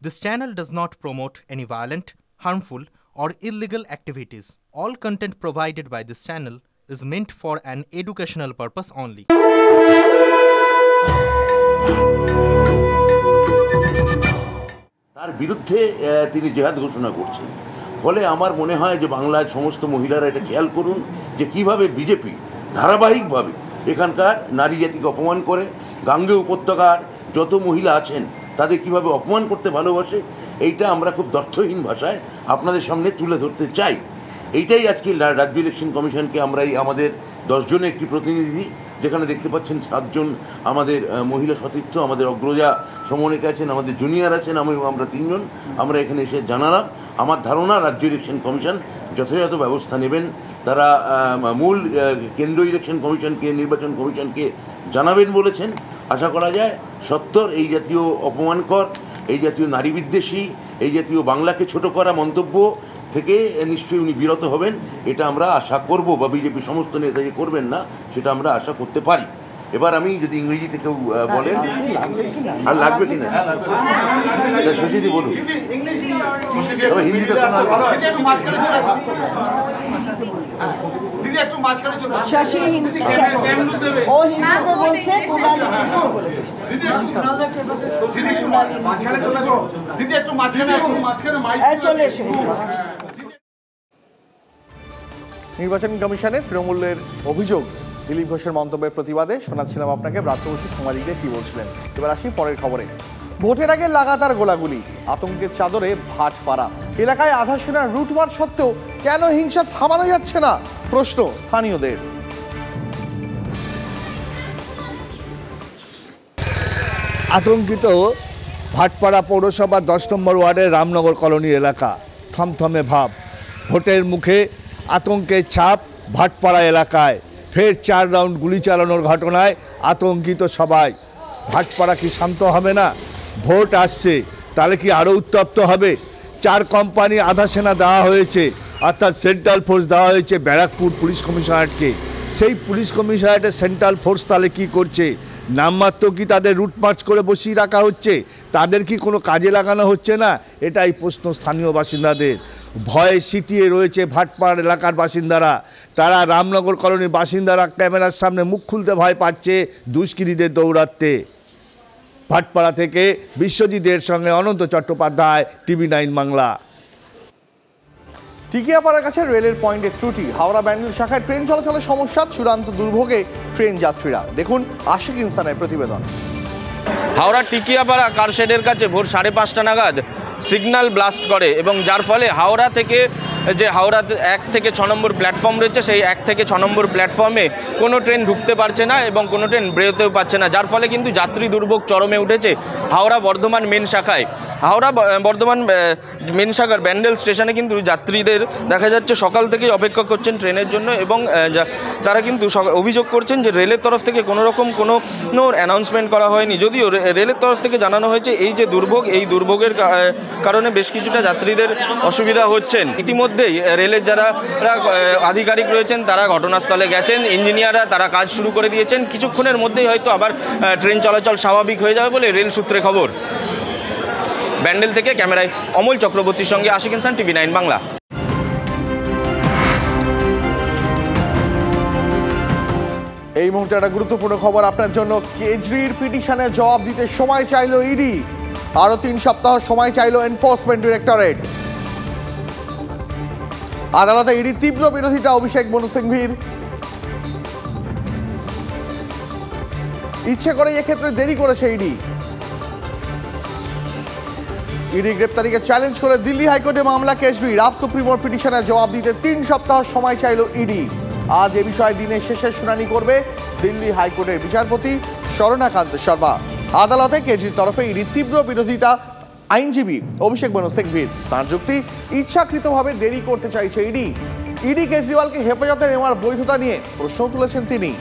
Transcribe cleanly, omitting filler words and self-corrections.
This channel does not promote any violent, harmful, or illegal activities. All content provided by this channel is meant for an educational purpose only. তার বিরুদ্ধে তিনি জিহাদ ঘোষণা করছেন। ফলে আমার মনে হয় যে বাংলার সমস্ত মহিলারা এটা খেয়াল করুন যে কিভাবে বিজেপি ধারাবাহিকভাবে এখানকার নারী জাতিকে অপমান করে, গাঙ্গে উপত্যকার যত মহিলা আছেন তাদের কিভাবে অপমান করতে ভালোবাসে, এইটা আমরা খুব দ্ব্যর্থহীন ভাষায় আপনাদের সামনে তুলে ধরতে চাই। এইটাই আজকে রাজ্য ইলেকশন কমিশনকে আমরা আমাদের 10 জনের একটি প্রতিনিধি, যেখানে দেখতে পাচ্ছেন 7 জন আমাদের মহিলা সতীর্থ, আমাদের অগ্রজা সমনেকা আছেন, আমাদের জুনিয়র আছেন, আমরা 3 জন আমরা এখানে এসে জানালাম। আমার ধারণা রাজ্য ইলেকশন কমিশন যথাযথ ব্যবস্থা নেবেন। তারা মূল কেন্দ্রীয় ইলেকশন কমিশনকে, নির্বাচন কমিশনকে জানাবেন বলেছেন। আশা করা যায় সত্তর এই জাতীয় অপমানকর, এই জাতীয় নারী বিদ্বেষী, এই জাতীয় বাংলাকে ছোট করা মন্তব্য থেকে নিশ্চয়ই উনি বিরত হবেন, এটা আমরা আশা করব। বা বিজেপি সমস্ত নেতা যে করবেন না সেটা আমরা আশা করতে পারি। এবার আমি যদি ইংরেজিতে কেউ বলেন, আর লাগবে কিনা শশীদি বলুন, হিন্দিতে নির্বাচন কমিশনে তৃণমূলের অভিযোগ, দিলীপ ঘোষের মন্তব্যের প্রতিবাদে শোনাচ্ছিলাম আপনাকে ব্রাত্য বসু সাংবাদিকদের কি বলছিলেন। এবার আসি পরের খবরে। ভোটের আগে লাগাতার গোলাগুলি, আতঙ্কের চাদরে ভাটপাড়া এলাকায় আধা সেনার রুটমার্চ সত্ত্বেও কেন হিংসা থামানো যাচ্ছে না, প্রশ্ন স্থানীয়দের। আতঙ্কিত ভাটপাড়া পৌরসভা 10 নম্বর ওয়ার্ডের রামনগর কলোনি এলাকা। থমথমে ভাব, ভোটের মুখে আতঙ্কের ছাপ ভাটপাড়া এলাকায়। ফের 4 রাউন্ড গুলি চালানোর ঘটনায় আতঙ্কিত সবাই। ভাটপাড়া কি শান্ত হবে না? ভোট আসছে, তাহলে কি আরও উত্তপ্ত হবে? 4 কোম্পানি আধা সেনা দেওয়া হয়েছে, অর্থাৎ সেন্ট্রাল ফোর্স দেওয়া হয়েছে ব্যারাকপুর পুলিশ কমিশনারেটকে। সেই পুলিশ কমিশনারেটের সেন্ট্রাল ফোর্স তাহলে কী করছে? নামমাত্র কি তাদের রুট মার্চ করে বসিয়ে রাখা হচ্ছে? তাদের কি কোনো কাজে লাগানো হচ্ছে না? এটাই প্রশ্ন স্থানীয় বাসিন্দাদের। ভয়ে সিটিয়ে রয়েছে ভাটপাড়া এলাকার বাসিন্দারা। তারা রামনগর কলোনির বাসিন্দারা ক্যামেরার সামনে মুখ খুলতে ভয় পাচ্ছে দুষ্কৃতীদের দৌড়াতে। ভাটপাড়া থেকে বিশ্বজিতের সঙ্গে অনন্ত চট্টোপাধ্যায়, TV9 বাংলা। টিকিয়াপাড়ার কাছে রেলের পয়েন্টে ত্রুটি, হাওড়া ব্যান্ডেল শাখায় ট্রেন চলাচলের সমস্যা, চূড়ান্ত দুর্ভোগে ট্রেন যাত্রীরা। দেখুন আশিক ইনসানের প্রতিবেদন। হাওড়া টিকিয়াপাড়া কারশেডের কাছে ভোর 5:30 নাগাদ সিগন্যাল ব্লাস্ট করে এবং যার ফলে হাওড়া থেকে যে হাওড়া 1 থেকে 6 নম্বর প্ল্যাটফর্ম রয়েছে, সেই 1 থেকে 6 নম্বর প্ল্যাটফর্মে কোনো ট্রেন ঢুকতে পারছে না এবং কোনো ট্রেন বেরোতেও পারছে না, যার ফলে কিন্তু যাত্রী দুর্ভোগ চরমে উঠেছে হাওড়া বর্ধমান মেন শাখায়। হাওড়া বর্ধমান মেন শাখার ব্যান্ডেল স্টেশনে কিন্তু যাত্রীদের দেখা যাচ্ছে সকাল থেকেই অপেক্ষা করছেন ট্রেনের জন্য এবং তারা কিন্তু অভিযোগ করছেন যে রেলের তরফ থেকে কোনো অ্যানাউন্সমেন্ট করা হয়নি। যদিও রেলের তরফ থেকে জানানো হয়েছে এই যে দুর্ভোগ, এই দুর্ভোগের কারণে বেশ কিছুটা যাত্রীদের অসুবিধা হচ্ছেন। ইতিমধ্যেই রেলের যারা আধিকারিক রয়েছেন তারা ঘটনাস্থলে গেছেন, ইঞ্জিনিয়াররা তারা কাজ শুরু করে দিয়েছেন। কিছুক্ষণের মধ্যেই হয়তো আবার ট্রেন চলাচল স্বাভাবিক হয়ে যাবে বলে রেল সূত্রে খবর। ব্যান্ডেল থেকে ক্যামেরায় অমল চক্রবর্তীর সঙ্গে আশিক ইনসান, TV9 বাংলা। এই মুহূর্তে একটা গুরুত্বপূর্ণ খবর আপনার জন্য। কেজরির পিটিশনের জবাব দিতে সময় চাইল ইডি, আরো 3 সপ্তাহ সময় চাইল এনফোর্সমেন্ট ডিরেক্টরেট। আদালতে ইডির তীব্র বিরোধিতা অভিষেক মনু সিংভির। ইচ্ছে করে এক্ষেত্রে দেরি করেছে ইডি। ইডি গ্রেপ্তারিকে চ্যালেঞ্জ করে দিল্লি হাইকোর্টে মামলা কেজরির। আপ সুপ্রিমোর পিটিশনের জবাব দিতে 3 সপ্তাহ সময় চাইল ইডি। আজ এ বিষয়ে দিনের শেষে শুনানি করবে দিল্লি হাইকোর্টের বিচারপতি শরণাকান্ত শর্মা। আদালতে কেজরির তরফে ইডির তীব্র বিরোধিতা আইনজীবী অভিষেক মনু সিংভির। তাঁর যুক্তি, ইচ্ছাকৃতভাবে দেরি করতে চাইছে ইডি। ইডি কেজরিওয়ালকে হেফাজতে নেওয়ার বৈধতা নিয়ে প্রশ্ন তুলেছেন তিনি।